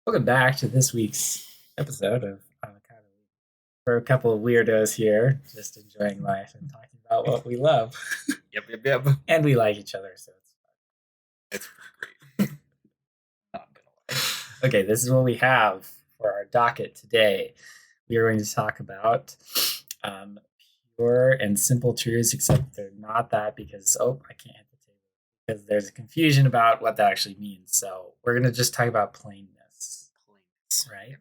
Welcome back to this week's episode of Avocado Week. We're a couple of weirdos here, just enjoying life and talking about what we love. Yep. And we like each other, so it's It's pretty great. Not gonna lie. fun. Okay, this is what we have for our docket today. We are going to talk about um, pure and simple truths, except they're not that because, I can't hit the table. Because there's a confusion about what that actually means. So we're going to just talk about plainness, Planes. right? Yep.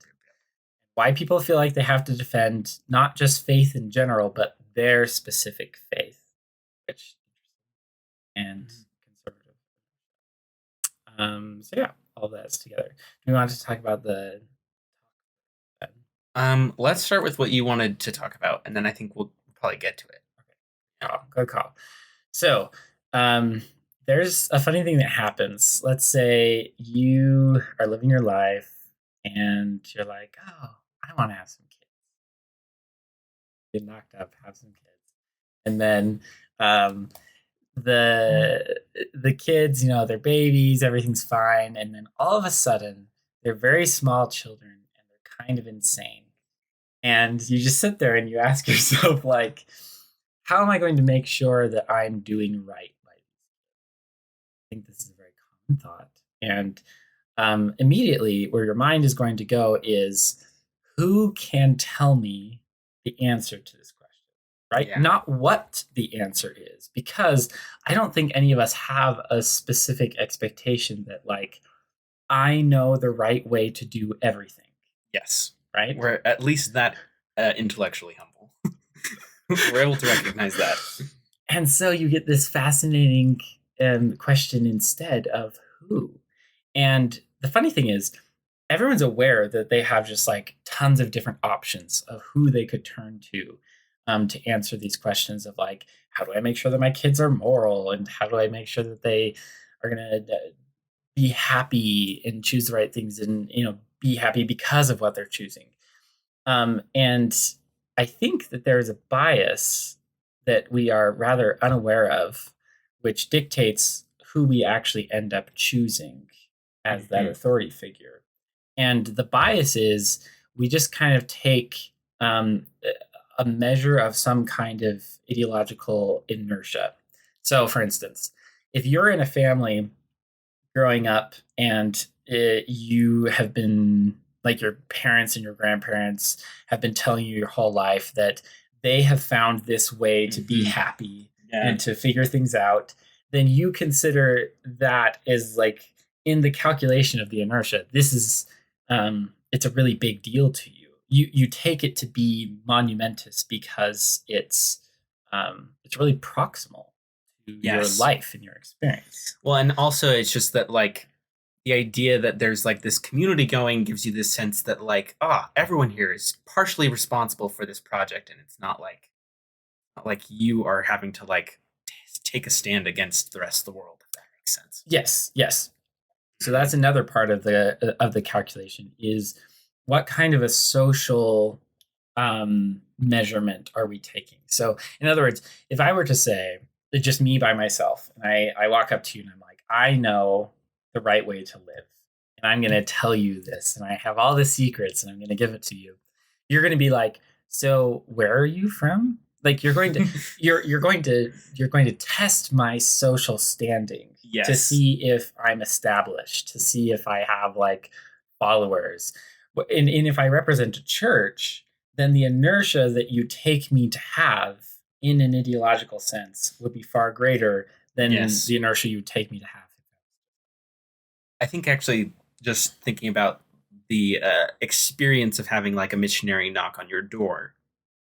Why people feel like they have to defend not just faith in general, but their specific faith, which and conservative. So yeah, all that's together. Do we want to talk about the? Let's start with what you wanted to talk about, and then I think we'll probably get to it. Good call. So, there's a funny thing that happens. Let's say you are living your life, and you're like, "Oh, I want to have some kids." Get knocked up, have some kids, and then um, the kids, they're babies, everything's fine, and then all of a sudden, they're very small children, and they're kind of insane, and you just sit there and you ask yourself, like, how am I going to make sure that I'm doing right by these? I think this is a very common thought, and immediately where your mind is going to go is, who can tell me the answer to this question? Right? Yeah. Not what the answer is, because I don't think any of us have a specific expectation that, like, I know the right way to do everything. Yes. Right? We're at least that intellectually humble. We're able to recognize that. And so you get this fascinating question instead of who. And the funny thing is, everyone's aware that they have just like tons of different options of who they could turn to answer these questions of, like, how do I make sure that my kids are moral, and how do I make sure that they are going to be happy and choose the right things, and be happy because of what they're choosing. And I think that there is a bias that we are rather unaware of, which dictates who we actually end up choosing as that authority figure. And the bias is, we just kind of take a measure of some kind of ideological inertia. So, for instance, if you're in a family growing up and you have been, like, your parents and your grandparents have been telling you your whole life that they have found this way to be happy and to figure things out, then you consider that as, like, in the calculation of the inertia, this is it's a really big deal to you. You take it to be monumentous because it's really proximal to your life and your experience. Well, and also it's just that, like, the idea that there's like this community going gives you this sense that, like, everyone here is partially responsible for this project, and it's not like you are having to, like, take a stand against the rest of the world, if that makes sense. Yes. So that's another part of the calculation, is what kind of a social measurement are we taking? So, in other words, if I were to say, just me by myself, and I walk up to you and I'm like, I know the right way to live, and I'm going to tell you this, and I have all the secrets, and I'm going to give it to you, you're going to be like, so where are you from? Like, you're going to you're going to test my social standing to see if I'm established, to see if I have, like, followers. And if I represent a church, then the inertia that you take me to have in an ideological sense would be far greater than the inertia you take me to have. I think actually just thinking about the experience of having, like, a missionary knock on your door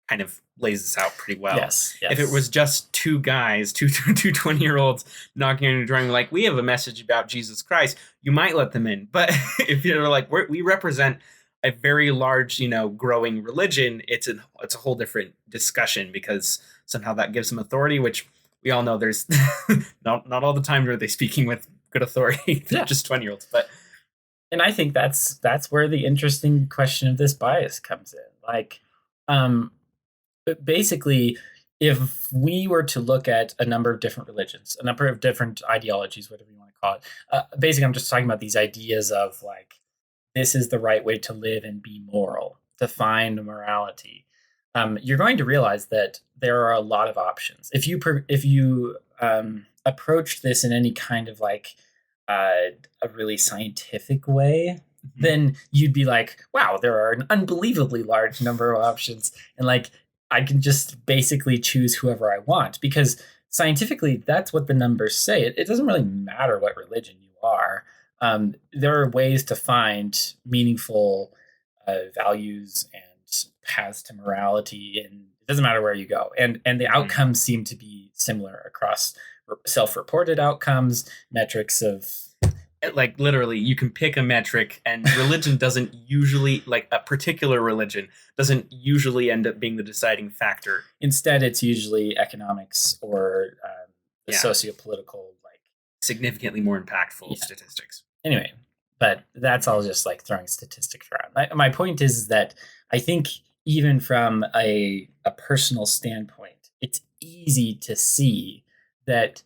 kind of lays this out pretty well. Yes. If it was just two guys, two 20-year-olds knocking on your door and, like, we have a message about Jesus Christ, you might let them in. But if you're like, we represent a very large, growing religion, it's a whole different discussion, because somehow that gives them authority, which we all know there's not all the time are they speaking with good authority. They're just 20-year-olds. And I think that's where the interesting question of this bias comes in. Like, basically, if we were to look at a number of different religions, a number of different ideologies, whatever you want to call it, basically, I'm just talking about these ideas of, like, this is the right way to live and be moral, to find morality, you're going to realize that there are a lot of options. If you approached this in any kind of like a really scientific way, then you'd be like, wow, there are an unbelievably large number of options, and like I can just basically choose whoever I want because scientifically that's what the numbers say. It doesn't really matter what religion you are. There are ways to find meaningful values and paths to morality, and it doesn't matter where you go. And the outcomes seem to be similar across self-reported outcomes, metrics of Like literally you can pick a metric, and religion doesn't usually, like a particular religion doesn't usually end up being the deciding factor. Instead, it's usually economics or the Yeah. socio-political, like Significantly more impactful Yeah. statistics. anyway. But that's all just like throwing statistics around. My point is that I think even from a personal standpoint, it's easy to see that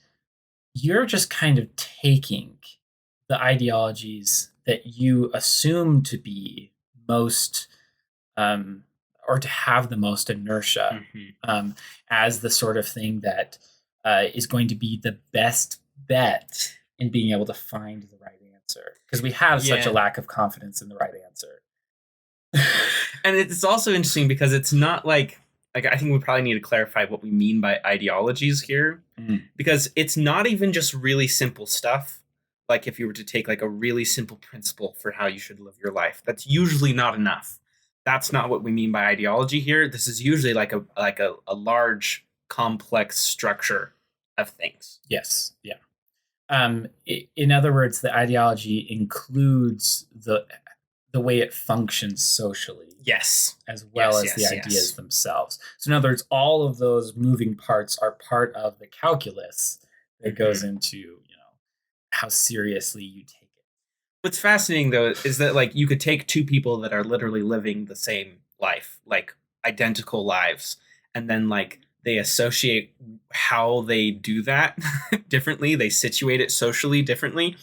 you're just kind of taking the ideologies that you assume to be most or to have the most inertia as the sort of thing that is going to be the best bet in being able to find the right answer because we have such a Yeah. lack of confidence in the right answer. And it's also interesting because it's not like I think we probably need to clarify what we mean by ideologies here, because it's not even just really simple stuff. Like if you were to take like a really simple principle for how you should live your life, that's usually not enough. That's not what we mean by ideology here. This is usually like a large complex structure of things. Yes. Yeah. In other words, the ideology includes the way it functions socially. Yes. As well Yes, as yes, the ideas yes. themselves. So in other words, all of those moving parts are part of the calculus that goes into, how seriously you take it. What's fascinating though is that like you could take two people that are literally living the same life, like identical lives, and then like they associate how they do that differently. They situate it socially differently.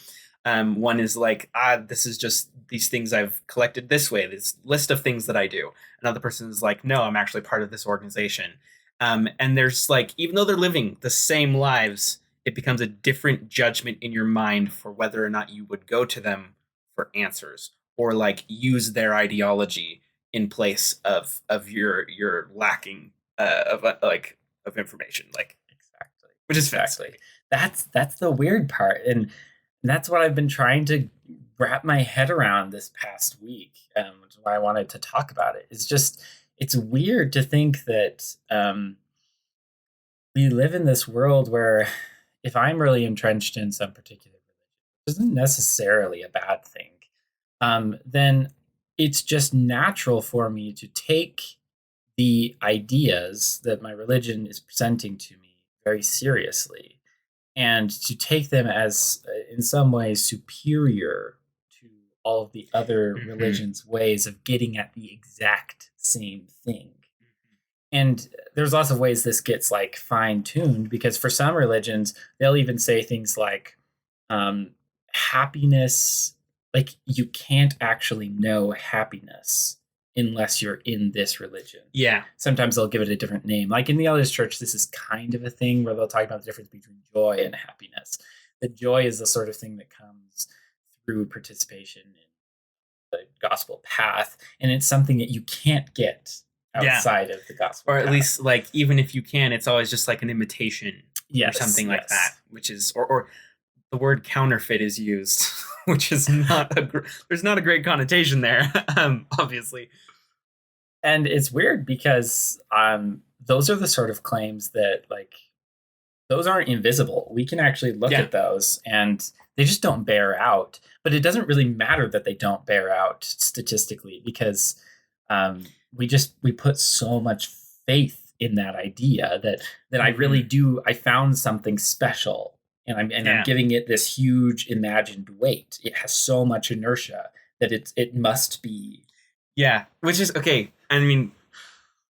One is like, this is just these things I've collected this way, this list of things that I do. Another person is like, no, I'm actually part of this organization. And there's like, even though they're living the same lives, it becomes a different judgment in your mind for whether or not you would go to them for answers or like use their ideology in place of your lacking of information, like Exactly. which is Exactly. fascinating. That's the weird part. And that's what I've been trying to wrap my head around this past week, which is why I wanted to talk about it. It's weird to think that we live in this world where if I'm really entrenched in some particular religion, which isn't necessarily a bad thing, then it's just natural for me to take the ideas that my religion is presenting to me very seriously and to take them as, in some ways, superior to all of the other religions' ways of getting at the exact same thing. And there's lots of ways this gets like fine tuned because for some religions, they'll even say things like happiness, like you can't actually know happiness unless you're in this religion. Yeah. Sometimes they'll give it a different name. Like in the LDS Church, this is kind of a thing where they'll talk about the difference between joy and happiness. The joy is the sort of thing that comes through participation in the gospel path, and it's something that you can't get outside of the gospel or at path. least like even if you can, it's always just like an imitation or something like that, which is or the word counterfeit is used which is not there's not a great connotation there. Obviously. And it's weird because those are the sort of claims that like those aren't invisible. We can actually look at those and they just don't bear out. But it doesn't really matter that they don't bear out statistically because we put so much faith in that idea that I really do. I found something special, and I'm giving it this huge imagined weight. It has so much inertia that it must be. Yeah, which is okay. I mean,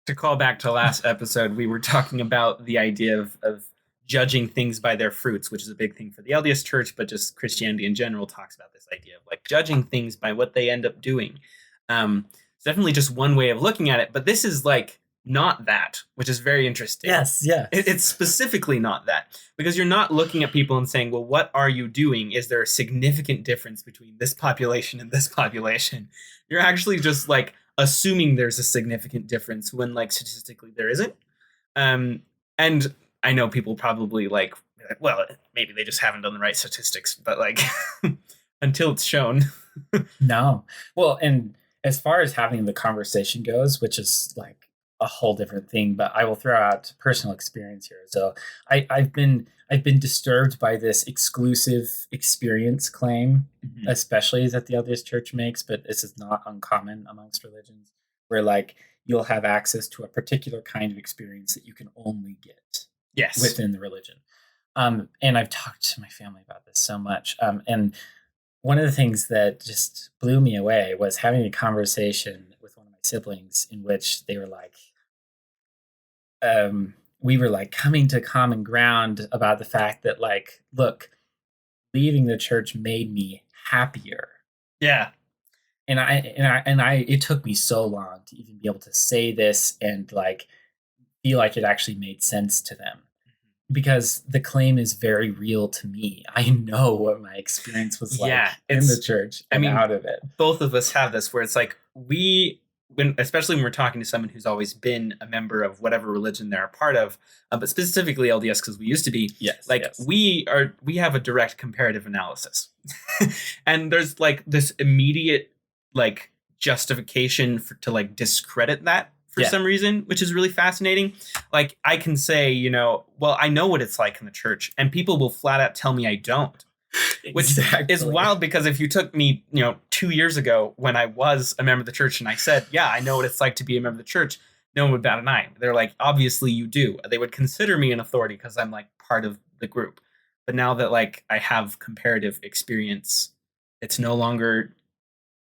to call back to last episode, we were talking about the idea of judging things by their fruits, which is a big thing for the LDS Church, but just Christianity in general talks about this idea of like judging things by what they end up doing. It's definitely just one way of looking at it, but this is like not that, which is very interesting. Yes, yes. It's specifically not that, because you're not looking at people and saying, well, what are you doing? Is there a significant difference between this population and this population? You're actually just like assuming there's a significant difference when like statistically there isn't. And I know people probably like, well, maybe they just haven't done the right statistics, but like until it's shown. No. Well, and as far as having the conversation goes, which is like a whole different thing, but I will throw out personal experience here. So I've been disturbed by this exclusive experience claim, especially that the LDS Church makes, but this is not uncommon amongst religions, where like you'll have access to a particular kind of experience that you can only get Yes. within the religion. And I've talked to my family about this so much. And one of the things that just blew me away was having a conversation with one of my siblings in which they were like, we were like coming to common ground about the fact that like, look, leaving the church made me happier. Yeah. And I it took me so long to even be able to say this and like feel like it actually made sense to them, because the claim is very real to me. I know what my experience was like in the church and out of it. Both of us have this where it's like especially when we're talking to someone who's always been a member of whatever religion they're a part of, but specifically LDS because we used to be. Yes, like yes. we have a direct comparative analysis, and there's like this immediate like justification to like discredit that for some reason, which is really fascinating. Like I can say, well, I know what it's like in the church, and people will flat out tell me I don't. Which is wild, because if you took me, 2 years ago when I was a member of the church and I said, yeah, I know what it's like to be a member of the church, no one would bat an eye. They're like, obviously you do. They would consider me an authority because I'm like part of the group. But now that like I have comparative experience, it's no longer,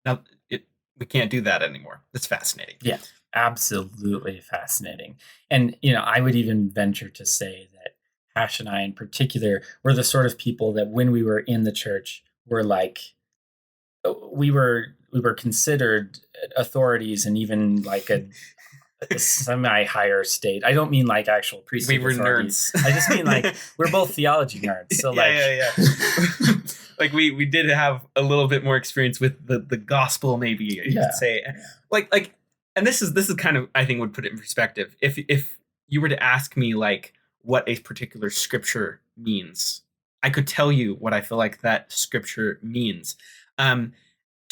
we can't do that anymore. It's fascinating. Yeah, absolutely fascinating. And, I would even venture to say that Hash and I in particular were the sort of people that when we were in the church were like, we were considered authorities and even like a semi-higher state. I don't mean like actual priesthood. We were authorities. nerds. I just mean like we're both theology nerds. So yeah. Like we did have a little bit more experience with the gospel, maybe you could say. Like, and this is kind of, I think, would put it in perspective. If you were to ask me like what a particular scripture means, I could tell you what I feel like that scripture means. 2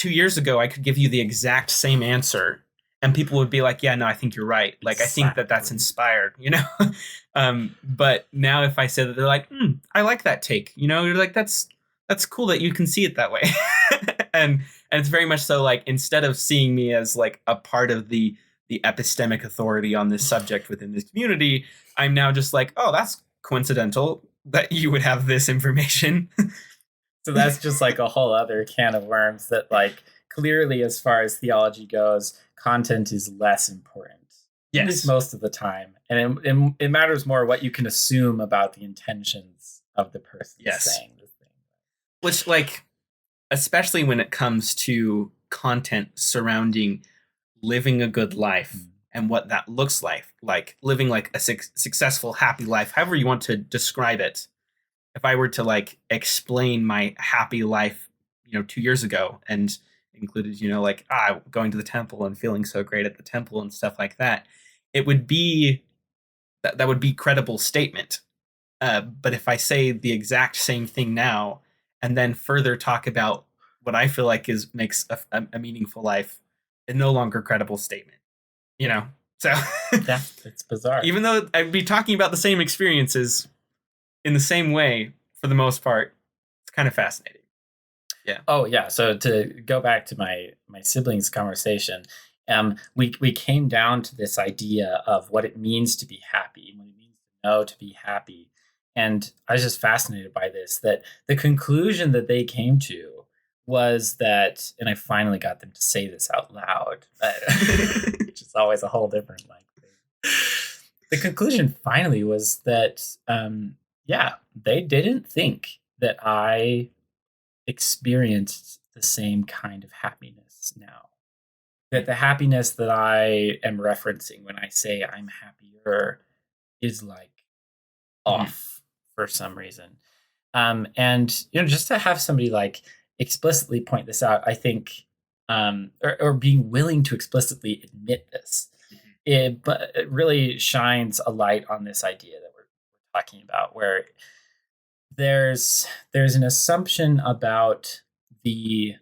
years ago, I could give you the exact same answer, and people would be like, yeah, no, I think you're right. Like, exactly. I think that's inspired, But now if I say that, they're like, I like that take. You're like, that's cool that you can see it that way. and it's very much so like, instead of seeing me as like a part of the epistemic authority on this subject within this community, I'm now just like, oh, that's coincidental that you would have this information. So that's just like a whole other can of worms that like clearly, as far as theology goes, content is less important. Yes. At least most of the time. And it matters more what you can assume about the intentions of the person saying the thing. Which, like, especially when it comes to content surrounding living a good life and what that looks like living like a successful, happy life, however you want to describe it. If I were to like explain my happy life, 2 years ago, and included, like going to the temple and feeling so great at the temple and stuff like that, it would be that would be credible statement. But if I say the exact same thing now and then further talk about what I feel like makes a meaningful life, it's no longer credible statement. So yeah, it's bizarre. Even though I'd be talking about the same experiences in the same way for the most part, it's kind of fascinating. Yeah. Oh yeah. So to go back to my siblings' conversation, we came down to this idea of what it means to be happy, what it means to know to be happy, and I was just fascinated by this. That the conclusion that they came to was that, and I finally got them to say this out loud, which is always a whole different thing. The conclusion finally was that yeah, they didn't think that I experienced the same kind of happiness now. That the happiness that I am referencing when I say I'm happier is like Mhm. off for some reason. And just to have somebody like explicitly point this out, I think, or being willing to explicitly admit this, Mhm. but it really shines a light on this idea that we're talking about, where there's an assumption about the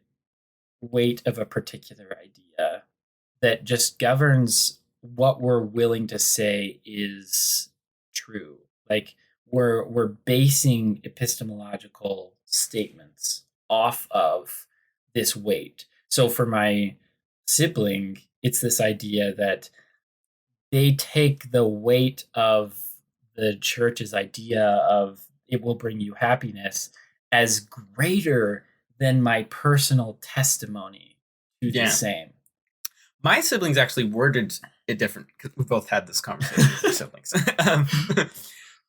weight of a particular idea that just governs what we're willing to say is true. Like we're basing epistemological statements off of this weight. So for my sibling, it's this idea that they take the weight of the church's idea of it will bring you happiness as greater than my personal testimony to the Yeah. same. My siblings actually worded it different because we both had this conversation with our siblings. um,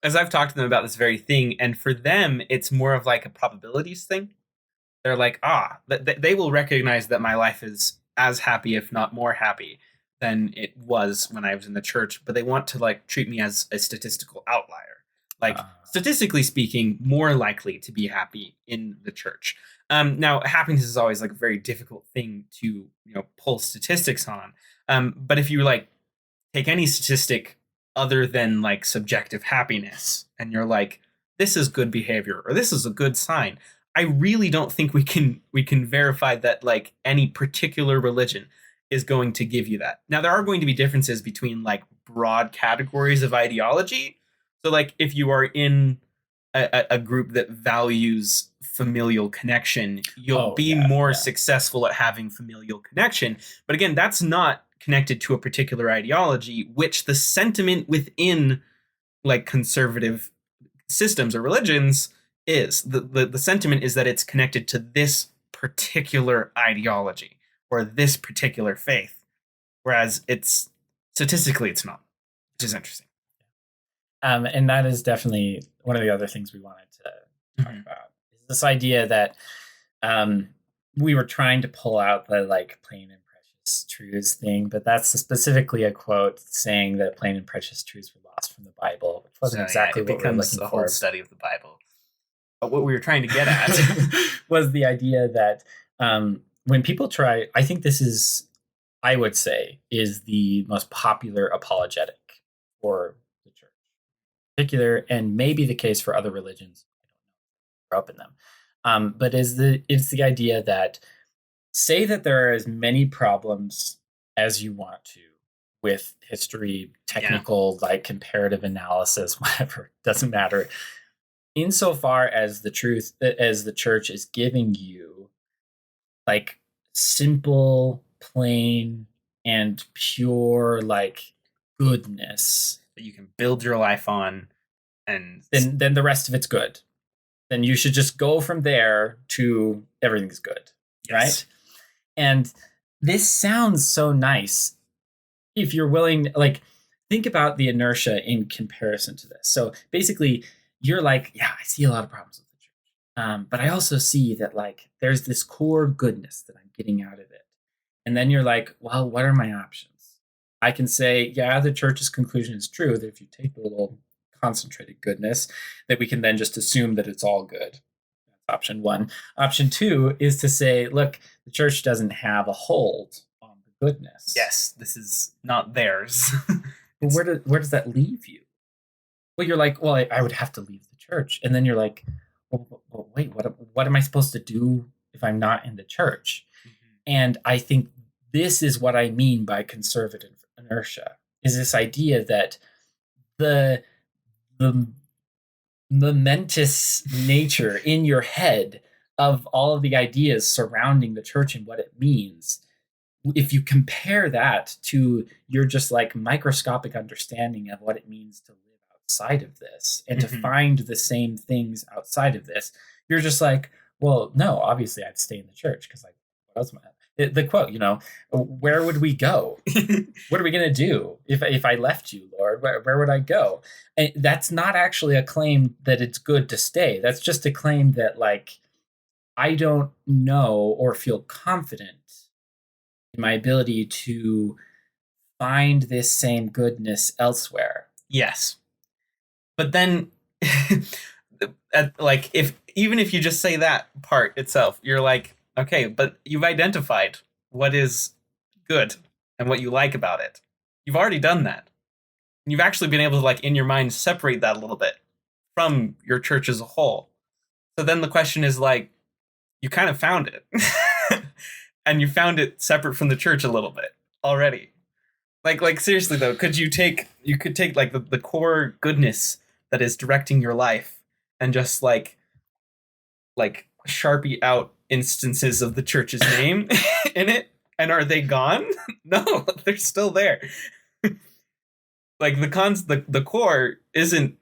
as I've talked to them about this very thing, and for them, it's more of like a probabilities thing. They're like, they will recognize that my life is as happy, if not more happy, than it was when I was in the church, but they want to like treat me as a statistical outlier. Like, Uh, statistically speaking, more likely to be happy in the church. Now, happiness is always like a very difficult thing to pull statistics on. But if you like take any statistic other than like subjective happiness and you're like this is good behavior or this is a good sign, I really don't think we can verify that like any particular religion is going to give you that. Now there are going to be differences between like broad categories of ideology. So like if you are in a group that values familial connection, you'll oh be yeah, more yeah. successful at having familial connection. But again, that's not connected to a particular ideology, which the sentiment within like conservative systems or religions is. The sentiment is that it's connected to this particular ideology or this particular faith, whereas it's statistically it's not, which is interesting. And that is definitely one of the other things we wanted to talk Mhm. about. Is this idea that um, we were trying to pull out the like plain and precious truths thing, but that's specifically a quote saying that plain and precious truths were lost from the Bible, which wasn't So yeah, exactly it what we were becomes looking a whole for. study of the Bible. But what we were trying to get at. Was the idea that when people try, I think this is, I would say, is the most popular apologetic for the church, in particular, and maybe the case for other religions. I don't know, grew up in them, but it's the idea that say that there are as many problems as you want to with history, Yeah. technical, like comparative analysis, whatever, doesn't matter insofar as the truth as the church is giving you like simple plain and pure like goodness, That you can build your life on and then the rest of it's good. Then you should just go from there to everything's good, right? yes. And this sounds so nice if you're willing, like, think about the inertia in comparison to this. So basically, you're like, yeah, I see a lot of problems with the church, but I also see that like there's this core goodness that I'm getting out of it. And then you're like, well, what are my options? I can say, yeah, the church's conclusion is true that if you take the little concentrated goodness, that we can then just assume that it's all good. That's option one. Option two is to say, look, the church doesn't have a hold on the goodness. Yes, this is not theirs. But It's where does that leave you? Well, you're like, well, I would have to leave the church, and then you're like, well, wait, what am I supposed to do if I'm not in the church? Mhm. And I think this is what I mean by conservative inertia: is this idea that the the momentous nature in your head of all of the ideas surrounding the church and what it means, if you compare that to your just like microscopic understanding of what it means to live outside of this and to Mhm. find the same things outside of this, you're just like, well, no, obviously I'd stay in the church because like, what else am I? the quote, where would we go? What are we going to do if I left you, Lord? Where would I go? And that's not actually a claim that it's good to stay. That's just a claim that, like, I don't know or feel confident in my ability to find this same goodness elsewhere. Yes. But then, like, even if you just say that part itself, you're like, okay, but you've identified what is good and what you like about it. You've already done that. You've actually been able to, like, in your mind, separate that a little bit from your church as a whole. So then the question is, like, you kind of found it. And you found it separate from the church a little bit already. Like seriously though, you could take like the core goodness that is directing your life and just like sharpie out instances of the church's name in it, and are they gone? No, they're still there. Like the core isn't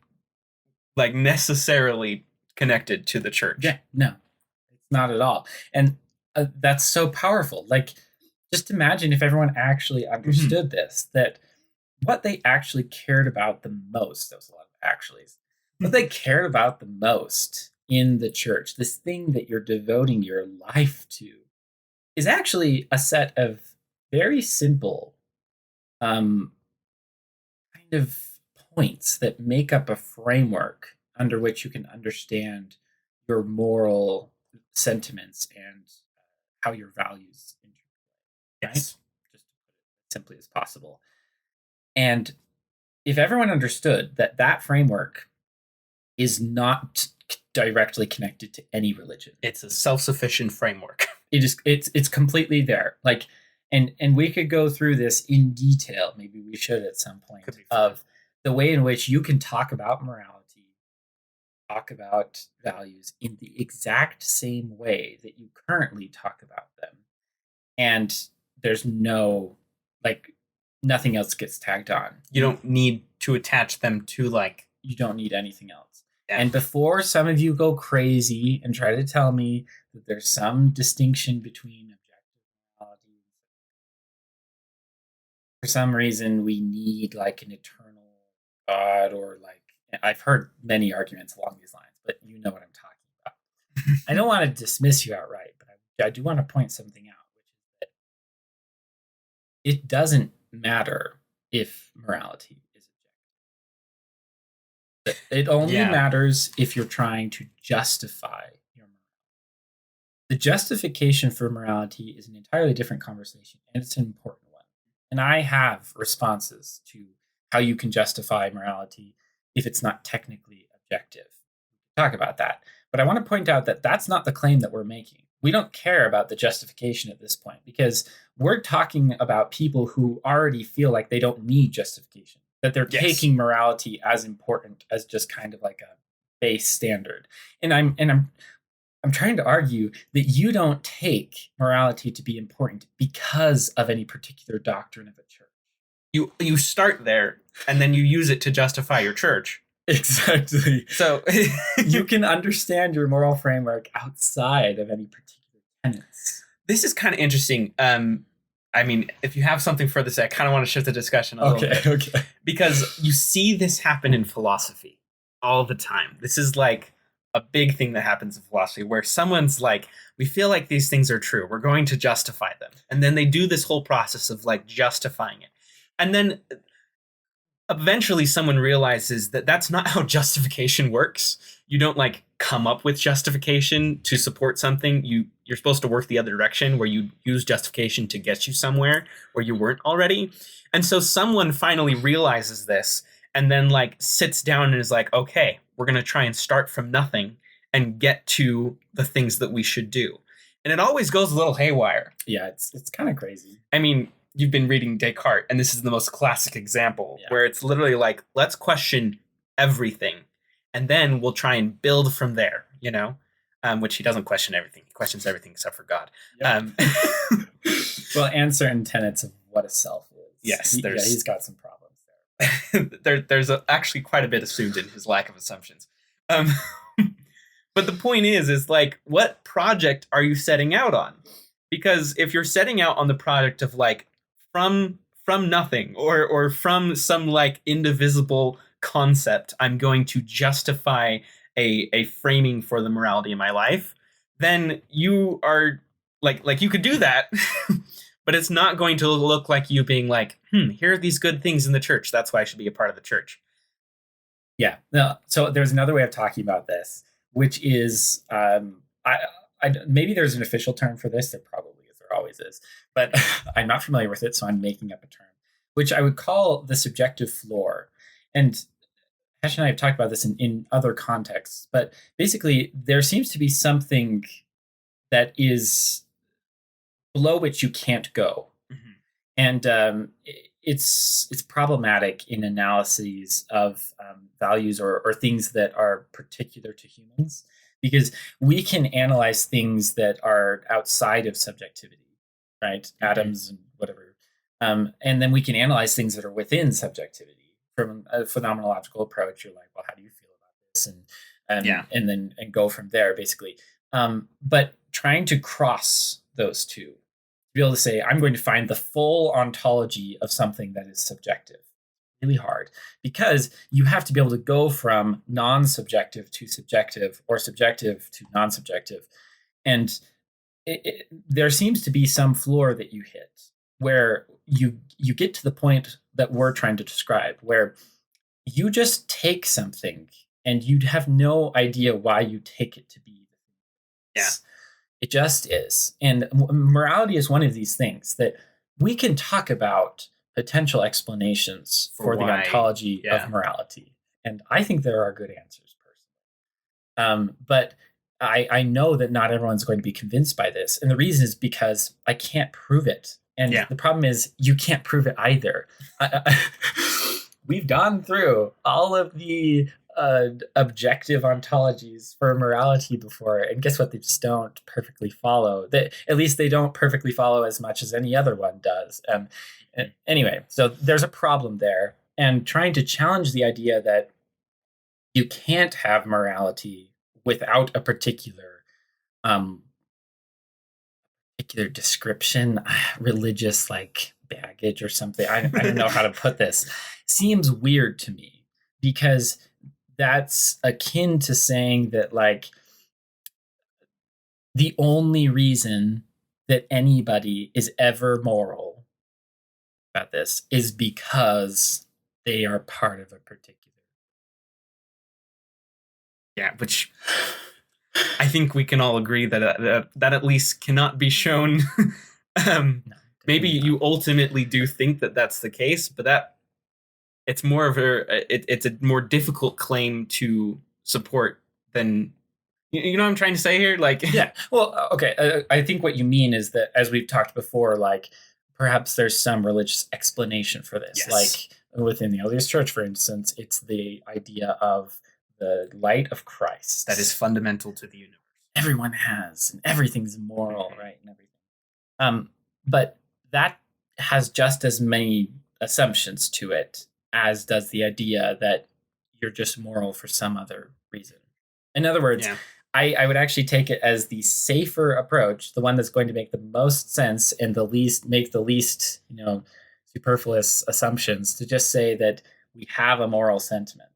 like necessarily connected to the church. Yeah, no, it's not at all. And that's so powerful. Like, just imagine if everyone actually understood this, that what they actually cared about the most, there was a lot of actuallys, what they cared about the most in the church, this thing that you're devoting your life to, is actually a set of very simple kind of points that make up a framework under which you can understand your moral sentiments and how your values interplay. Right? Yes. Just to put it as simply as possible. And if everyone understood that that framework is not directly connected to any religion, It's a self-sufficient framework. it's completely there. Like, and we could go through this in detail. Maybe we should at some point, Could be fun. of the way in which you can talk about morality, talk about values in the exact same way that you currently talk about them. And there's no, like, nothing else gets tagged on. You don't need to attach them to like. You don't need anything else. Yeah. And before some of you go crazy and try to tell me that there's some distinction between objective morality, for some reason we need like an eternal God, or like, I've heard many arguments along these lines, but you know what I'm talking about. I don't want to dismiss you outright, but I do want to point something out, which is that it doesn't matter if morality is objective. It only Yeah. matters if you're trying to justify your morality. The justification for morality is an entirely different conversation, and it's an important one. And I have responses to how you can justify morality if it's not technically objective. We can talk about that. But I want to point out that that's not the claim that we're making. We don't care about the justification at this point, because we're talking about people who already feel like they don't need justification, that they're Yes. taking morality as important as just kind of like a base standard. And I'm trying to argue that you don't take morality to be important because of any particular doctrine of a church. You start there and then you use it to justify your church. Exactly. So You can understand your moral framework outside of any particular tenets. this is kind of interesting. I mean, if you have something further to say, I kind of want to shift the discussion a little bit. Okay. Because you see this happen in philosophy all the time. This is like a big thing that happens in philosophy, where someone's like, we feel like these things are true, we're going to justify them. And then they do this whole process of like justifying it. And then eventually someone realizes that that's not how justification works. You don't like come up with justification to support something. You're supposed to work the other direction, where you use justification to get you somewhere where you weren't already. And so someone finally realizes this, and then like sits down and is like, okay, we're going to try and start from nothing and get to the things that we should do. And it always goes a little haywire. Yeah, it's kind of crazy. I mean, you've been reading Descartes, and this is the most classic example, Yeah. where it's literally like, let's question everything, and then we'll try and build from there, which he doesn't question everything. He questions everything except for God. Yep. Well, and certain tenets of what a self is. Yes, he's got some problems there. There's actually quite a bit assumed in his lack of assumptions. But the point is like, what project are you setting out on? Because if you're setting out on the product of like from nothing or from some like indivisible concept, I'm going to justify a framing for the morality in my life, then you are like you could do that, but it's not going to look like you being like, here are these good things in the church. That's why I should be a part of the church. Yeah. No, so there's another way of talking about this, which is maybe there's an official term for this. There probably is. There always is, but I'm not familiar with it, so I'm making up a term, which I would call the subjective floor. And Hesh and I have talked about this in other contexts, but basically, there seems to be something that is below which you can't go, Mhm. and it's problematic in analyses of values or things that are particular to humans, because we can analyze things that are outside of subjectivity, right? Mhm. Atoms and whatever, and then we can analyze things that are within subjectivity from a phenomenological approach. You're like, well, how do you feel about this, Yeah. and go from there, basically. But trying to cross those two, be able to say, I'm going to find the full ontology of something that is subjective. Really hard, because you have to be able to go from non-subjective to subjective or subjective to non-subjective. And there seems to be some floor that you hit where you get to the point that we're trying to describe, where you just take something and you'd have no idea why you take it to be Yeah. this. It just is. And morality is one of these things that we can talk about potential explanations For for the why. ontology of Yeah. morality. And I think there are good answers, personally. But I know that not everyone's going to be convinced by this. And the reason is because I can't prove it. And Yeah. the problem is, you can't prove it either. We've gone through all of the objective ontologies for morality before, and guess what? They just don't perfectly follow. At least they don't perfectly follow as much as any other one does. Anyway, so there's a problem there, and trying to challenge the idea that you can't have morality without a um, particular description, religious like baggage or something. I don't know how to put this. Seems weird to me, because that's akin to saying that, like, the only reason that anybody is ever moral about this is because they are part of a particular. Yeah. Which I think we can all agree that that at least cannot be shown. um, No, Maybe definitely not. you ultimately do think that that's the case, but that it's more of it's a more difficult claim to support than you know what I'm trying to say here. Like, Yeah. Well, okay. I think what you mean is that, as we've talked before, like, perhaps there's some religious explanation for this. yes, Like, within the LDS Church, for instance, it's the idea of the light of that is Christ. fundamental to the universe. Everyone has, and everything's moral, Mhm. right? And everything. But that has just as many assumptions to it as does the idea that you're just moral for some other reason. In other words, Yeah, I would actually take it as the safer approach, the one that's going to make the most sense and make the least, superfluous assumptions, to just say that we have a moral sentiment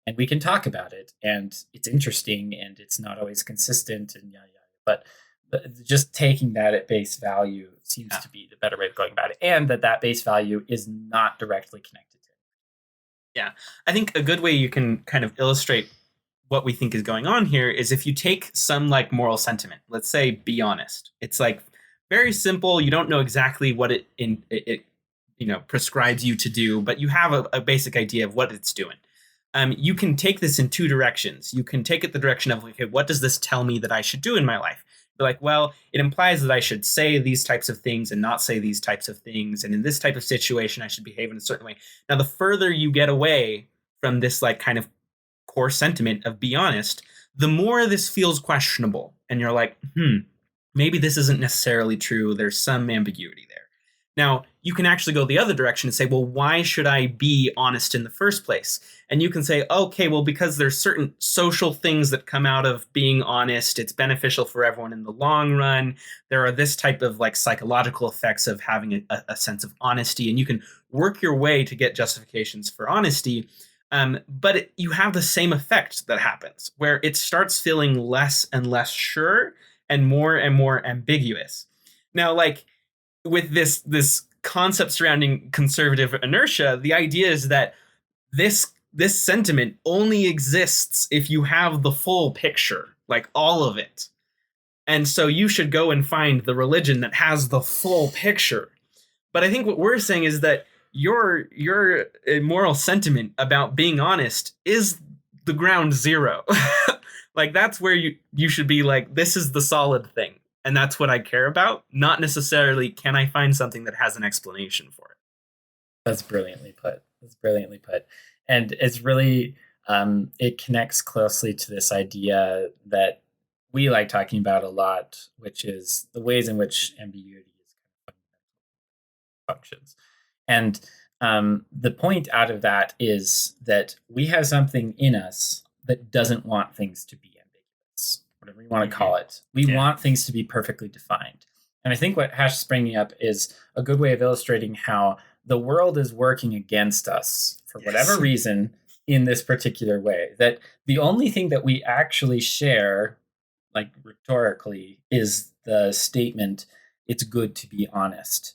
and we can talk about it, and it's interesting and it's not always consistent and yada yada. But just taking that at base value seems yeah, to be the better way of going about it, and that base value is not directly connected to it. yeah. I think a good way you can kind of illustrate what we think is going on here is if you take some like moral sentiment. Let's say, be honest. It's like very simple. You don't know exactly what it prescribes you to do, but you have a basic idea of what it's doing. You can take this in two directions. You can take it the direction of, okay, what does this tell me that I should do in my life? Be like, well, it implies that I should say these types of things and not say these types of things, and in this type of situation, I should behave in a certain way. Now, the further you get away from this, like, kind of core sentiment of be honest, the more this feels questionable, and you're like, maybe this isn't necessarily true. There's some ambiguity there. Now, you can actually go the other direction and say, well, why should I be honest in the first place? And you can say, okay, well, because there's certain social things that come out of being honest. It's beneficial for everyone in the long run. There are this type of like psychological effects of having a sense of honesty, and you can work your way to get justifications for honesty. But you have the same effect that happens where it starts feeling less and less sure and more ambiguous. Now, like with this concept surrounding conservative inertia, the idea is that this sentiment only exists if you have the full picture, like all of it. And so you should go and find the religion that has the full picture. But I think what we're saying is that your moral sentiment about being honest is the ground zero. Like that's where you should be like, this is the solid thing. And that's what I care about, not necessarily can I find something that has an explanation for it. That's brilliantly put. That's brilliantly put. And it's really, it connects closely to this idea that we like talking about a lot, which is the ways in which ambiguity is functions. And the point out of that is that we have something in us that doesn't want things to be ambiguous, whatever you want to call it. We want things to be perfectly defined. And I think what Hash is bringing up is a good way of illustrating how the world is working against us for whatever reason in this particular way. That the only thing that we actually share, like rhetorically, is the statement, it's good to be honest.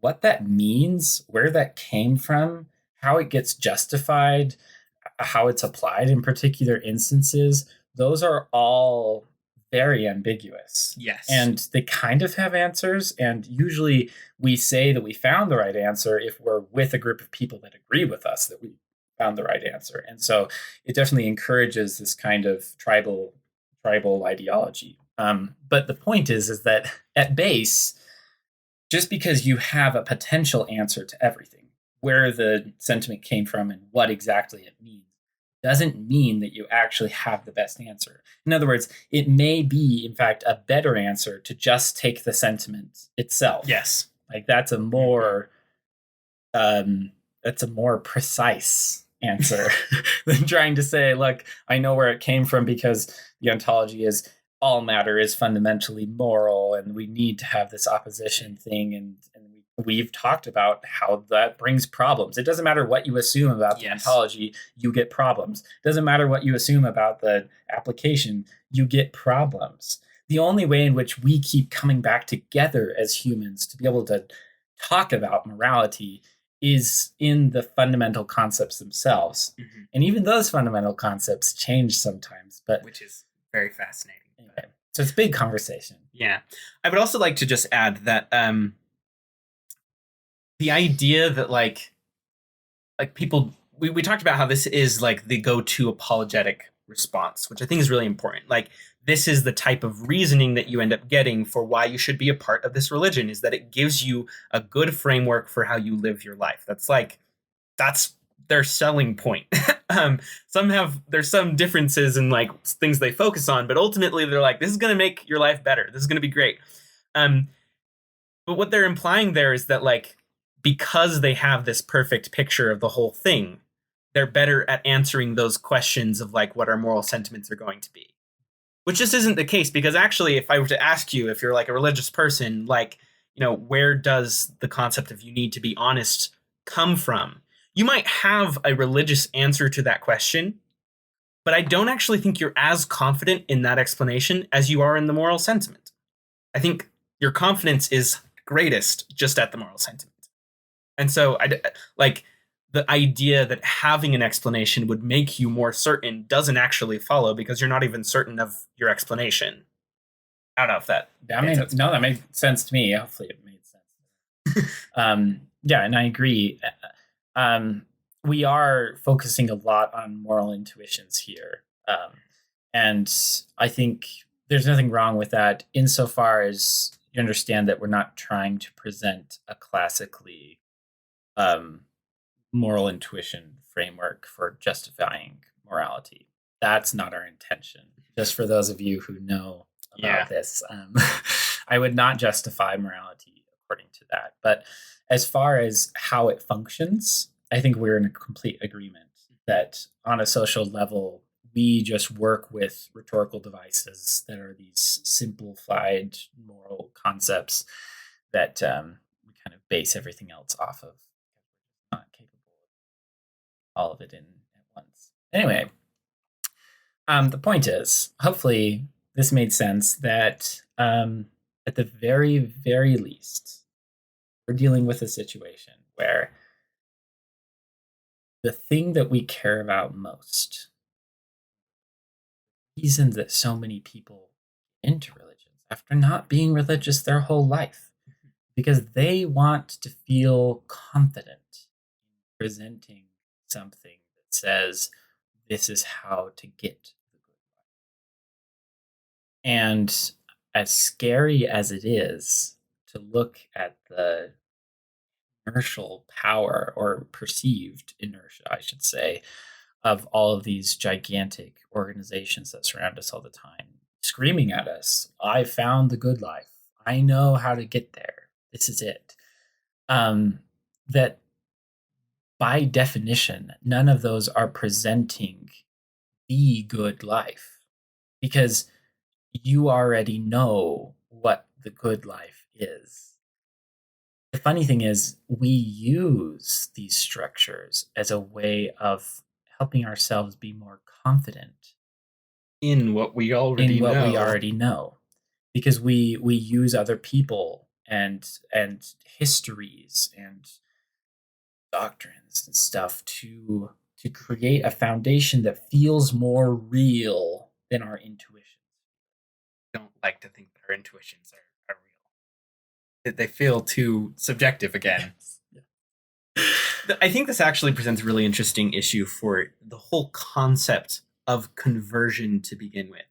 What that means, where that came from, how it gets justified, how it's applied in particular instances, those are all very ambiguous. Yes. And they kind of have answers. And usually we say that we found the right answer if we're with a group of people that agree with us that we found the right answer. And so it definitely encourages this kind of tribal ideology. But the point is that at base, just because you have a potential answer to everything, where the sentiment came from and what exactly it means, doesn't mean that you actually have the best answer. In other words, it may be, in fact, a better answer to just take the sentiment itself. Yes. Like that's a more precise answer than trying to say, look, I know where it came from because the ontology is all matter is fundamentally moral and we need to have this opposition thing, and we've talked about how that brings problems. It doesn't matter what you assume about the ontology, you get problems. It doesn't matter what you assume about the application, you get problems. The only way in which we keep coming back together as humans to be able to talk about morality is in the fundamental concepts themselves. Mm-hmm. And even those fundamental concepts change sometimes, but which is very fascinating. Anyway, so it's a big conversation. Yeah. I would also like to just add that the idea that like people, we talked about how this is like the go-to apologetic response, which I think is really important. Like this is the type of reasoning that you end up getting for why you should be a part of this religion, is that it gives you a good framework for how you live your life. That's their selling point. There's some differences in like things they focus on, but ultimately they're like, this is going to make your life better. This is going to be great. But what they're implying there is that like, because they have this perfect picture of the whole thing, they're better at answering those questions of like what our moral sentiments are going to be, which just isn't the case. Because actually, if I were to ask you, if you're like a religious person, like, you know, where does the concept of you need to be honest come from? You might have a religious answer to that question, but I don't actually think you're as confident in that explanation as you are in the moral sentiment. I think your confidence is greatest just at the moral sentiment. And so like the idea that having an explanation would make you more certain doesn't actually follow, because you're not even certain of your explanation. I don't know if that made sense to me. Hopefully it made sense. Yeah, and I agree. We are focusing a lot on moral intuitions here. And I think there's nothing wrong with that insofar as you understand that we're not trying to present a classically moral intuition framework for justifying morality. That's not our intention. Just for those of you who know about this, I would not justify morality according to that. But as far as how it functions, I think we're in a complete agreement that on a social level, we just work with rhetorical devices that are these simplified moral concepts that we kind of base everything else off of. Not capable of all of it in at once. Anyway, the point is, hopefully, this made sense that at the very, very least, we're dealing with a situation where the thing that we care about most, reason that so many people into religions after not being religious their whole life, because they want to feel confident in presenting something that says, this is how to get the good life. And as scary as it is to look at the inertial power, or perceived inertia, I should say, of all of these gigantic organizations that surround us all the time, screaming at us, I found the good life. I know how to get there. This is it. That by definition, none of those are presenting the good life, because you already know what the good life is. The funny thing is, we use these structures as a way of helping ourselves be more confident In what we in already what we know. already know, because we use other people and histories and doctrines and stuff to create a foundation that feels more real than our intuitions. Don't like to think that our intuitions are real. That they feel too subjective again. Yes. I think this actually presents a really interesting issue for the whole concept of conversion to begin with.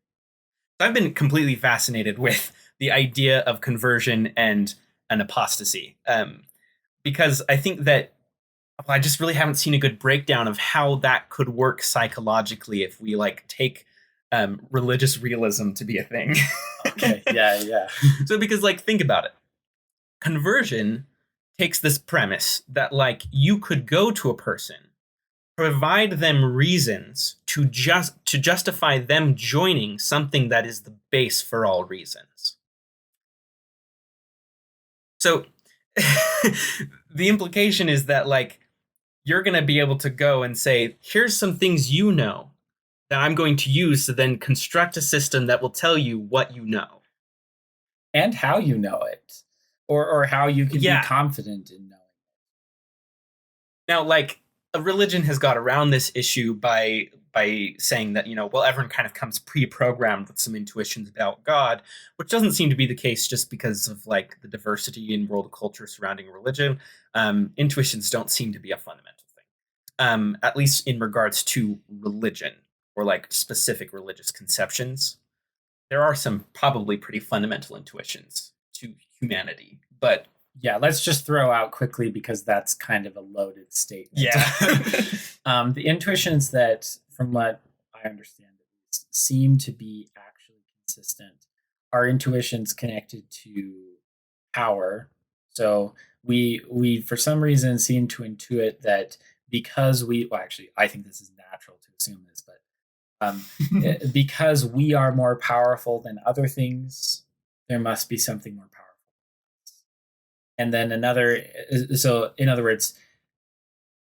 So I've been completely fascinated with the idea of conversion and an apostasy, because I think that I just really haven't seen a good breakdown of how that could work psychologically if we like take religious realism to be a thing. Okay. Yeah. So because like think about it, conversion takes this premise that like you could go to a person, provide them reasons to justify them joining something that is the base for all reasons. So the implication is that like you're going to be able to go and say, here's some things you know that I'm going to use to then construct a system that will tell you what you know. And how you know it, or how you can be Yeah. confident in knowing. Now, like a religion has got around this issue by saying that, you know, well, everyone kind of comes pre-programmed with some intuitions about God, which doesn't seem to be the case just because of like the diversity in world culture surrounding religion. Intuitions don't seem to be a fundamental thing, at least in regards to religion or like specific religious conceptions. There are some probably pretty fundamental intuitions to humanity, but Yeah, let's just throw out quickly, because that's kind of a loaded statement. yeah. The intuitions that, from what I understand at least, seem to be actually consistent are intuitions connected to power. So we for some reason seem to intuit that, because well, actually, I think this is natural to assume this, but because we are more powerful than other things, there must be something more powerful. And then so in other words,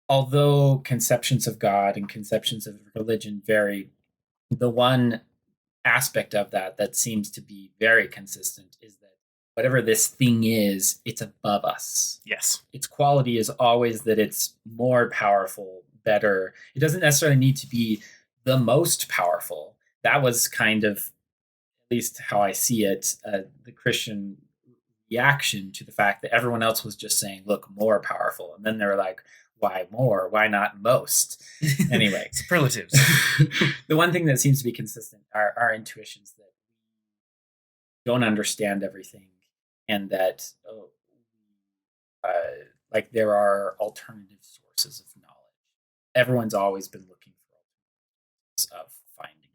although conceptions of God and conceptions of religion vary, the one aspect of that seems to be very consistent is that whatever this thing is, it's above us. Yes. Its quality is always that it's more powerful, better. It doesn't necessarily need to be the most powerful. That was kind of, at least how I see it, the Christian reaction to the fact that everyone else was just saying, look, more powerful. And then they were like, why more? Why not most? Anyway, superlatives. The one thing that seems to be consistent are our intuitions that we don't understand everything, and that like there are alternative sources of knowledge. Everyone's always been looking for alternatives of finding.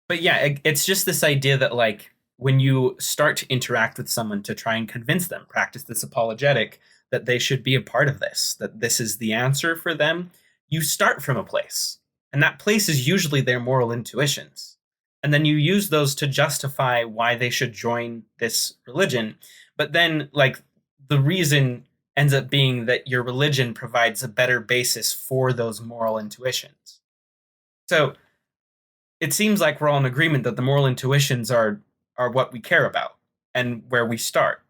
But yeah, it's just this idea that like when you start to interact with someone to try and convince them, practice this apologetic, that they should be a part of this, that this is the answer for them, you start from a place. And that place is usually their moral intuitions. And then you use those to justify why they should join this religion. But then, like, the reason ends up being that your religion provides a better basis for those moral intuitions. So it seems like we're all in agreement that the moral intuitions are what we care about and where we start.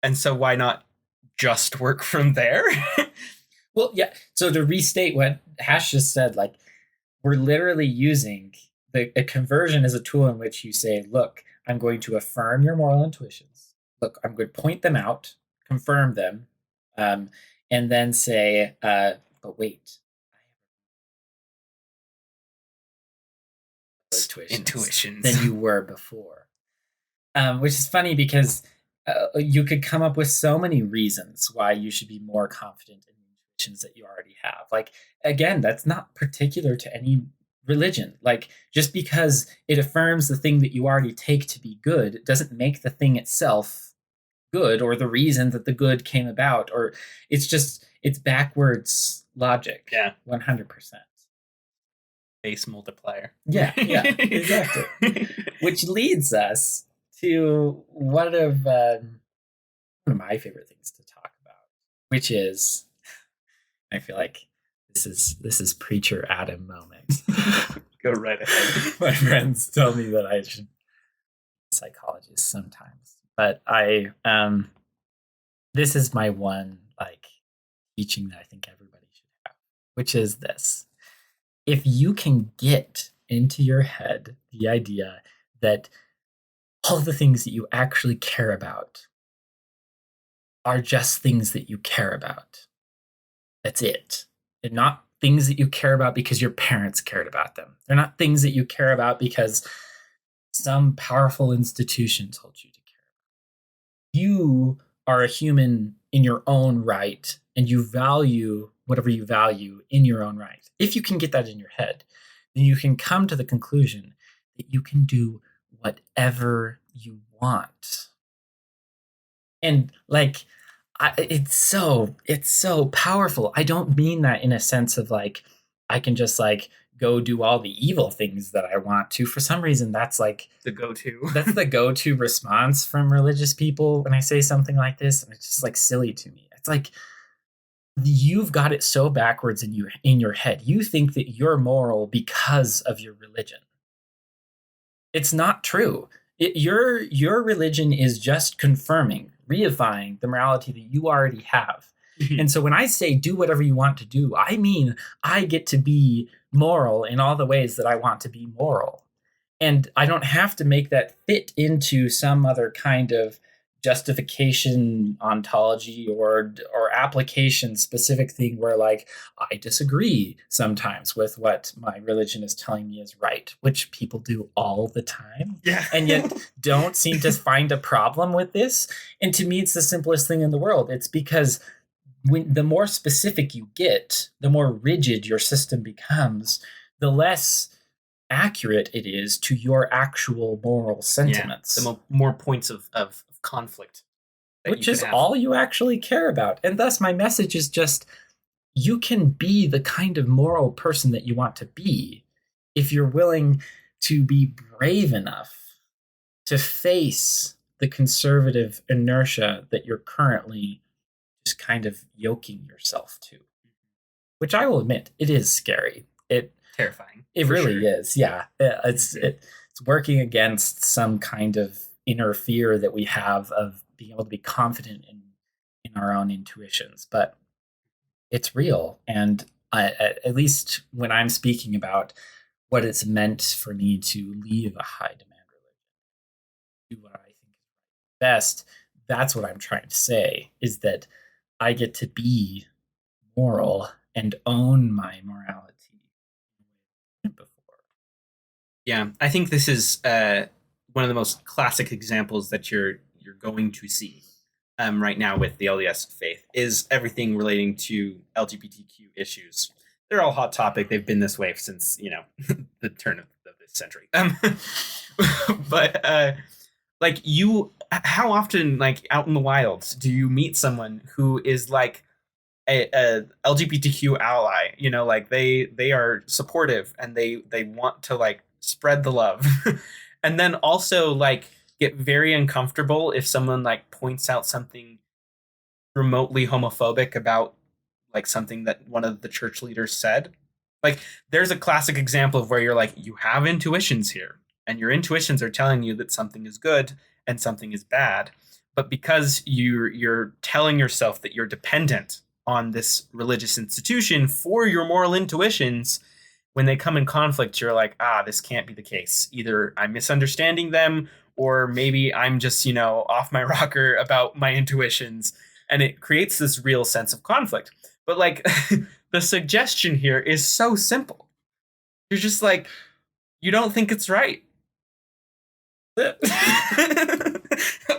And so why not just work from there? Well, yeah. So to restate what Hash just said, like, we're literally using a conversion as a tool in which you say, look, I'm going to affirm your moral intuitions. Look, I'm going to point them out, confirm them, and then say, but wait, Intuitions. than you were before. Which is funny because you could come up with so many reasons why you should be more confident in the intuitions that you already have. Like, again, that's not particular to any religion. Like, just because it affirms the thing that you already take to be good doesn't make the thing itself good or the reason that the good came about. Or it's backwards logic. Yeah. 100%. Base multiplier. Yeah, exactly. Which leads us to one of my favorite things to talk about, which is, I feel like this is preacher Adam moment. Go right ahead. My friends tell me that I should be a psychologist sometimes, but this is my one like teaching that I think everybody should have, which is this: if you can get into your head the idea that all the things that you actually care about are just things that you care about. That's it. They're not things that you care about because your parents cared about them. They're not things that you care about because some powerful institution told you to care about. You are a human in your own right, and you value whatever you value in your own right. If you can get that in your head, then you can come to the conclusion that you can do whatever you want. And like, it's so powerful. I don't mean that in a sense of like I can just like go do all the evil things that I want to. For some reason, that's like the go-to. That's the go-to response from religious people when I say something like this, and it's just like silly to me. It's like you've got it so backwards in your head. You think that you're moral because of your religion. It's not true. Your religion is just confirming, reifying the morality that you already have. And so when I say do whatever you want to do, I mean I get to be moral in all the ways that I want to be moral. And I don't have to make that fit into some other kind of justification ontology or application specific thing where like I disagree sometimes with what my religion is telling me is right, which people do all the time. Yeah. And yet don't seem to find a problem with this. And to me, it's the simplest thing in the world. It's because the more specific you get, the more rigid your system becomes, the less accurate it is to your actual moral sentiments. Yeah, the more points of conflict. Which is all you actually care about. And thus my message is just, you can be the kind of moral person that you want to be if you're willing to be brave enough to face the conservative inertia that you're currently just kind of yoking yourself to. Which I will admit, it is scary. Terrifying. It really is. Yeah. It's working against some kind of inner fear that we have of being able to be confident in our own intuitions, but it's real. And at least when I'm speaking about what it's meant for me to leave a high demand religion, do what I think is best, that's what I'm trying to say, is that I get to be moral and own my morality. Before. Yeah, I think this is one of the most classic examples that you're going to see right now with the LDS faith is everything relating to LGBTQ issues. They're all hot topic. They've been this way since the turn of this century. But Like you, how often, like out in the wilds, do you meet someone who is like a LGBTQ ally? You know, like they are supportive and they want to like spread the love, and then also like get very uncomfortable if someone like points out something remotely homophobic about like something that one of the church leaders said. Like there's a classic example of where you're like you have intuitions here and your intuitions are telling you that something is good and something is bad, but because you're telling yourself that you're dependent on this religious institution for your moral intuitions, when they come in conflict you're like, ah, this can't be the case. Either I'm misunderstanding them or maybe I'm just, off my rocker about my intuitions, and it creates this real sense of conflict. But like the suggestion here is so simple. You're just like, you don't think it's right.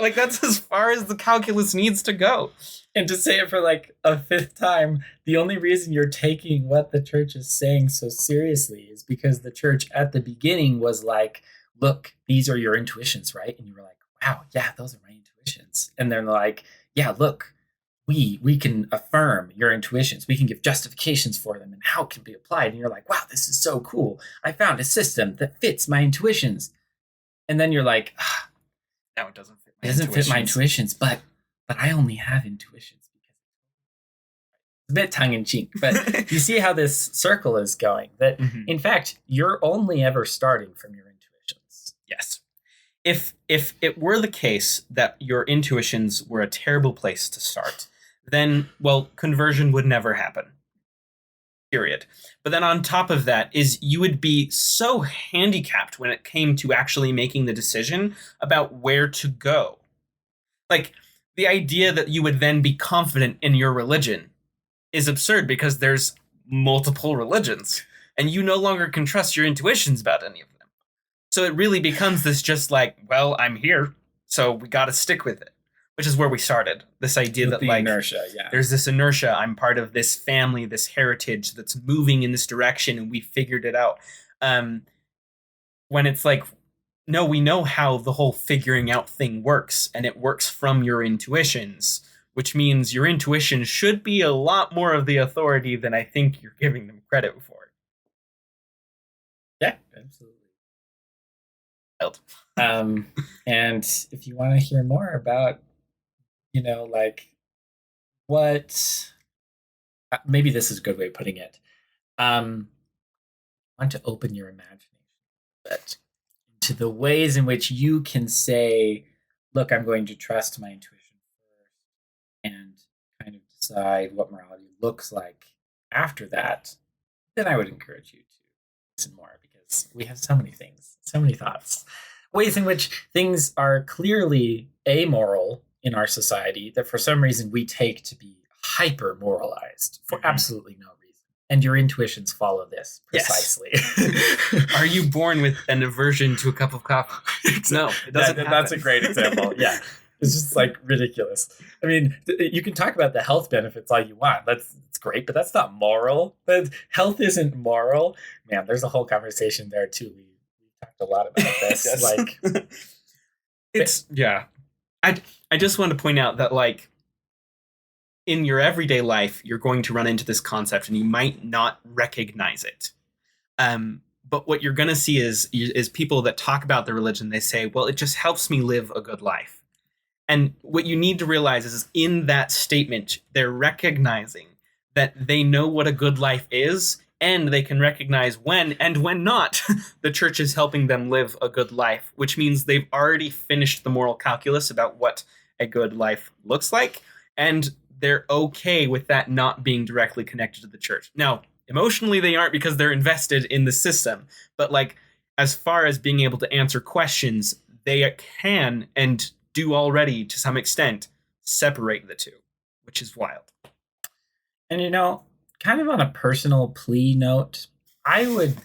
Like that's as far as the calculus needs to go. And to say it for like a fifth time, the only reason you're taking what the church is saying so seriously is because the church at the beginning was like, look, these are your intuitions, right? And you were like, wow, yeah, those are my intuitions. And they're like, yeah, look, we can affirm your intuitions. We can give justifications for them and how it can be applied. And you're like, wow, this is so cool. I found a system that fits my intuitions. And then you're like, Now it doesn't fit it my doesn't fit my intuitions. intuitions, but I only have intuitions because it's a bit tongue in cheek. But you see how this circle is going. That Mhm. in fact, you're only ever starting from your intuitions. Yes. If it were the case that your intuitions were a terrible place to start, then well, conversion would never happen. Period. But then on top of that is you would be so handicapped when it came to actually making the decision about where to go. Like the idea that you would then be confident in your religion is absurd because there's multiple religions and you no longer can trust your intuitions about any of them. So it really becomes this just like, well, I'm here, so we got to stick with it, which is where we started. This idea With that the like inertia, yeah. there's this inertia. I'm part of this family, this heritage that's moving in this direction, and we figured it out. Um, when it's like, no, we know how the whole figuring out thing works, and it works from your intuitions, which means your intuition should be a lot more of the authority than I think you're giving them credit for. Yeah, absolutely. Held. And if you want to hear more about, like what, maybe this is a good way of putting it. Want to open your imagination a bit to the ways in which you can say, look, I'm going to trust my intuition first and kind of decide what morality looks like after that, then I would encourage you to listen more because we have so many things, so many thoughts, ways in which things are clearly amoral in our society that for some reason we take to be hyper moralized for absolutely no reason. And your intuitions follow this precisely. Yes. Are you born with an aversion to a cup of coffee? No, it doesn't. That's a great example. Yeah. It's just like ridiculous. I mean, you can talk about the health benefits all you want. That's great, but that's not moral. Health isn't moral. Man, there's a whole conversation there too. We talked a lot about this. Yes. Like, it's yeah. I just want to point out that like in your everyday life, you're going to run into this concept, and you might not recognize it. But what you're going to see is people that talk about the religion. They say, "Well, it just helps me live a good life." And what you need to realize is in that statement, they're recognizing that they know what a good life is, and they can recognize when and when not the church is helping them live a good life, which means they've already finished the moral calculus about what a good life looks like, and they're okay with that not being directly connected to the church. Now, emotionally, they aren't because they're invested in the system, but like as far as being able to answer questions, they can and do already to some extent separate the two, which is wild. and kind of on a personal plea note, I would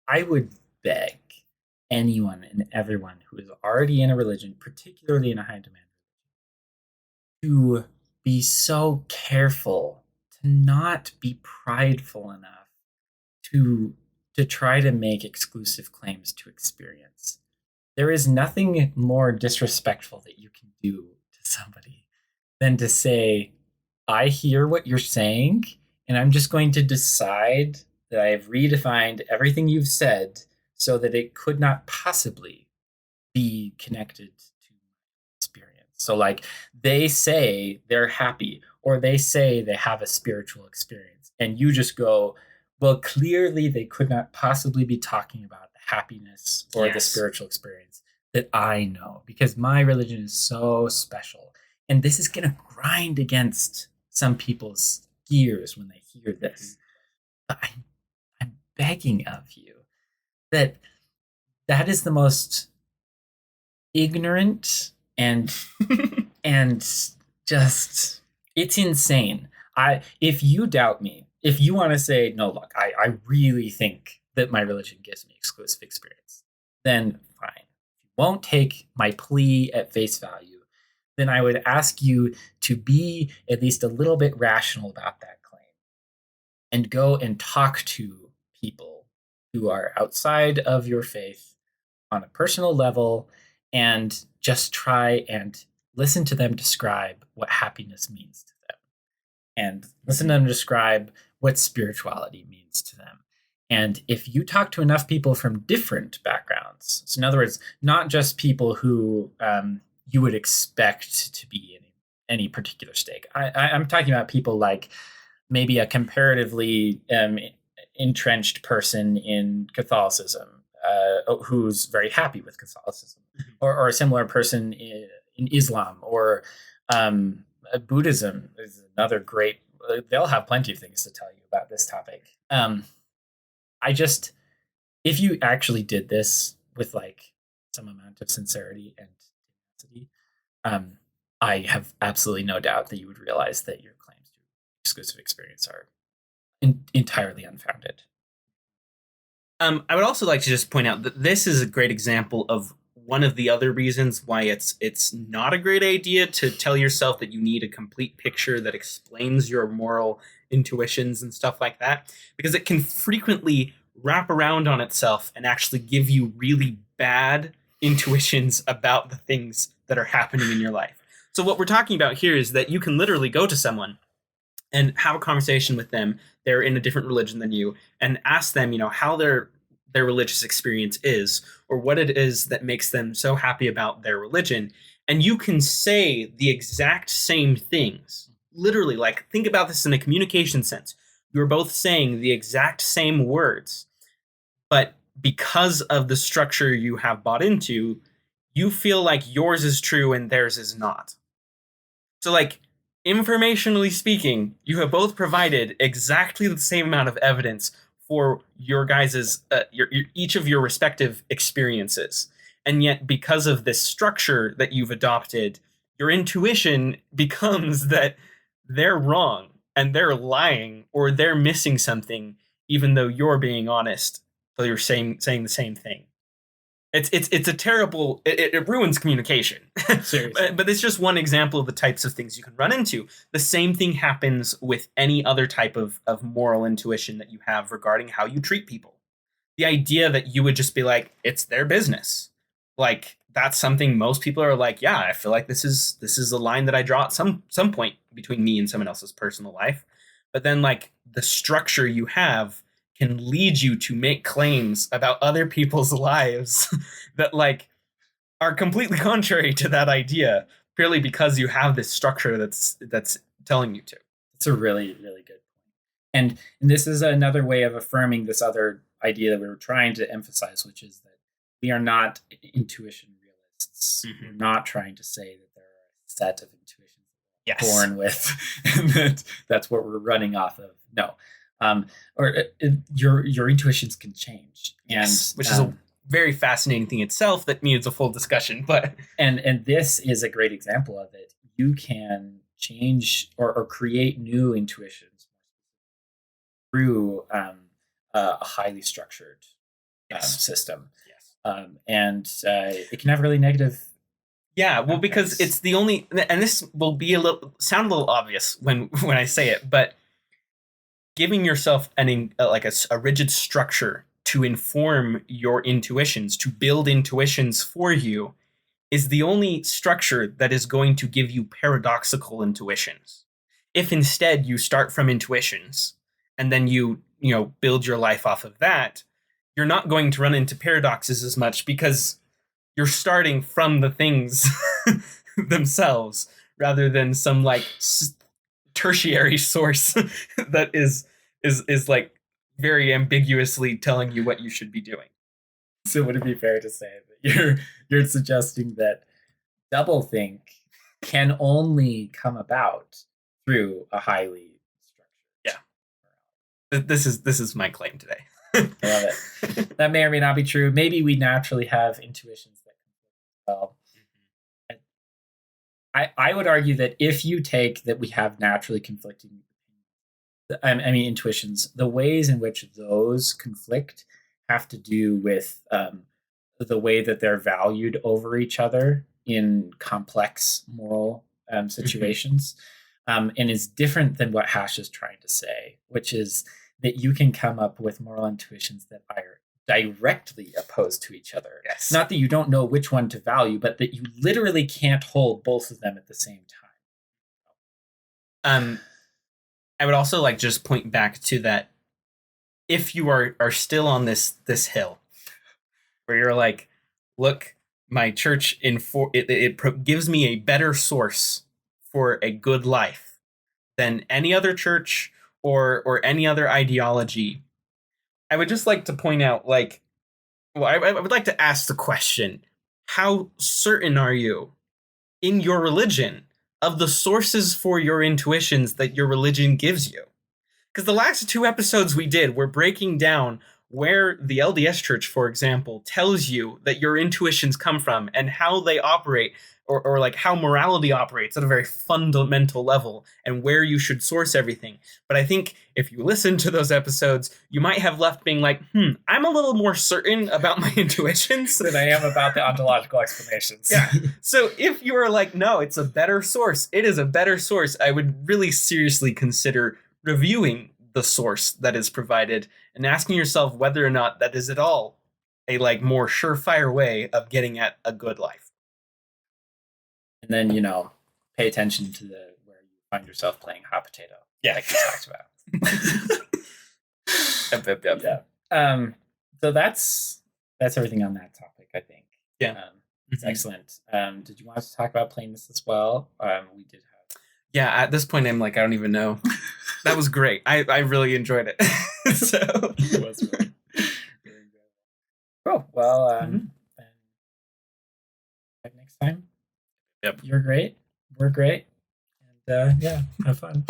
I would beg anyone and everyone who is already in a religion, particularly in a high demand, to be so careful to not be prideful enough to try to make exclusive claims to experience. There is nothing more disrespectful that you can do to somebody than to say, I hear what you're saying, and I'm just going to decide that I have redefined everything you've said so that it could not possibly be connected to experience. So, like, they say they're happy, or they say they have a spiritual experience, and you just go, well, clearly they could not possibly be talking about the happiness or the Yes. spiritual experience that I know, because my religion is so special. And this is going to grind against some people's gears when they hear this. But I'm begging of you that that is the most ignorant and just, it's insane. If you doubt me, if you want to say no, look, I really think that my religion gives me exclusive experience, then fine. If you won't take my plea at face value, then I would ask you to be at least a little bit rational about that claim and go and talk to people who are outside of your faith on a personal level and just try and listen to them describe what happiness means to them and listen to them describe what spirituality means to them. And if you talk to enough people from different backgrounds, so in other words, not just people who you would expect to be in any particular stake. I'm talking about people like maybe a comparatively entrenched person in Catholicism who's very happy with Catholicism, or a similar person in Islam, or Buddhism is another great. They'll have plenty of things to tell you about this topic. I just, if you actually did this with like some amount of sincerity and tenacity, I have absolutely no doubt that you would realize that your claims to exclusive experience are entirely unfounded. I would also like to just point out that this is a great example of one of the other reasons why it's not a great idea to tell yourself that you need a complete picture that explains your moral intuitions and stuff like that, because it can frequently wrap around on itself and actually give you really bad intuitions about the things that are happening in your life. So what we're talking about here is that you can literally go to someone and have a conversation with them. They're in a different religion than you, and ask them, how their religious experience is, or what it is that makes them so happy about their religion. And you can say the exact same things. Literally, like, think about this in a communication sense. You're both saying the exact same words, but because of the structure you have bought into, you feel like yours is true and theirs is not. So, like, informationally speaking, you have both provided exactly the same amount of evidence for your guys's your each of your respective experiences. And yet, because of this structure that you've adopted, your intuition becomes that they're wrong and they're lying, or they're missing something, even though you're being honest. So you're saying the same thing. It's a terrible. It ruins communication. Seriously. But it's just one example of the types of things you can run into. The same thing happens with any other type of moral intuition that you have regarding how you treat people. The idea that you would just be like, it's their business. Like, that's something most people are like, yeah, I feel like this is the line that I draw at some point between me and someone else's personal life. But then, like, the structure you have can lead you to make claims about other people's lives that, like, are completely contrary to that idea, purely because you have this structure that's telling you to. It's a really, really good point. And this is another way of affirming this other idea that we were trying to emphasize, which is that we are not intuition realists. Mm-hmm. We're not trying to say that there are a set of intuitions born with, and that's what we're running off of. No. Your intuitions can change. Yes, which is a very fascinating thing itself that needs a full discussion. But and this is a great example of it. You can change or create new intuitions through a highly structured system. Yes. And it can have really negative. Yeah, well, because it's the only, and this will be sound a little obvious when I say it, but giving yourself a rigid structure to inform your intuitions, to build intuitions for you, is the only structure that is going to give you paradoxical intuitions. If instead you start from intuitions and then you build your life off of that, you're not going to run into paradoxes as much because you're starting from the things themselves rather than some like tertiary source that is like very ambiguously telling you what you should be doing. So would it be fair to say that you're suggesting that doublethink can only come about through a highly structured? Yeah, this is my claim today. I love it. That may or may not be true. Maybe we naturally have intuitions that conflict as well. I would argue that if you take that we have naturally conflicting, I mean intuitions, the ways in which those conflict have to do with the way that they're valued over each other in complex moral situations, and is different than what Hash is trying to say, which is that you can come up with moral intuitions that are directly opposed to each other. Yes. Not that you don't know which one to value, but that you literally can't hold both of them at the same time. I would also like just point back to that if you are still on this hill where you're like, look, my church gives me a better source for a good life than any other church or any other ideology. I would just like to point out, like, well, I would like to ask the question: how certain are you in your religion of the sources for your intuitions that your religion gives you? Because the last 2 episodes we did were breaking down where the LDS Church, for example, tells you that your intuitions come from and how they operate, or like how morality operates at a very fundamental level and where you should source everything. But I think if you listen to those episodes, you might have left being like, I'm a little more certain about my intuitions than I am about the ontological explanations. Yeah. So if you are like, no, it's a better source, it is a better source, I would really seriously consider reviewing the source that is provided and asking yourself whether or not that is at all a like more surefire way of getting at a good life. And then, pay attention to where you find yourself playing hot potato. Yeah. Like we talked about. Yeah. So that's everything on that topic, I think. Yeah. It's excellent. Did you want us to talk about plainness as well? We did have. Yeah, at this point, I'm like, I don't even know. That was great. I really enjoyed it. So It was really good. Oh, well, next time. Yep. You're great. We're great. And yeah, have fun.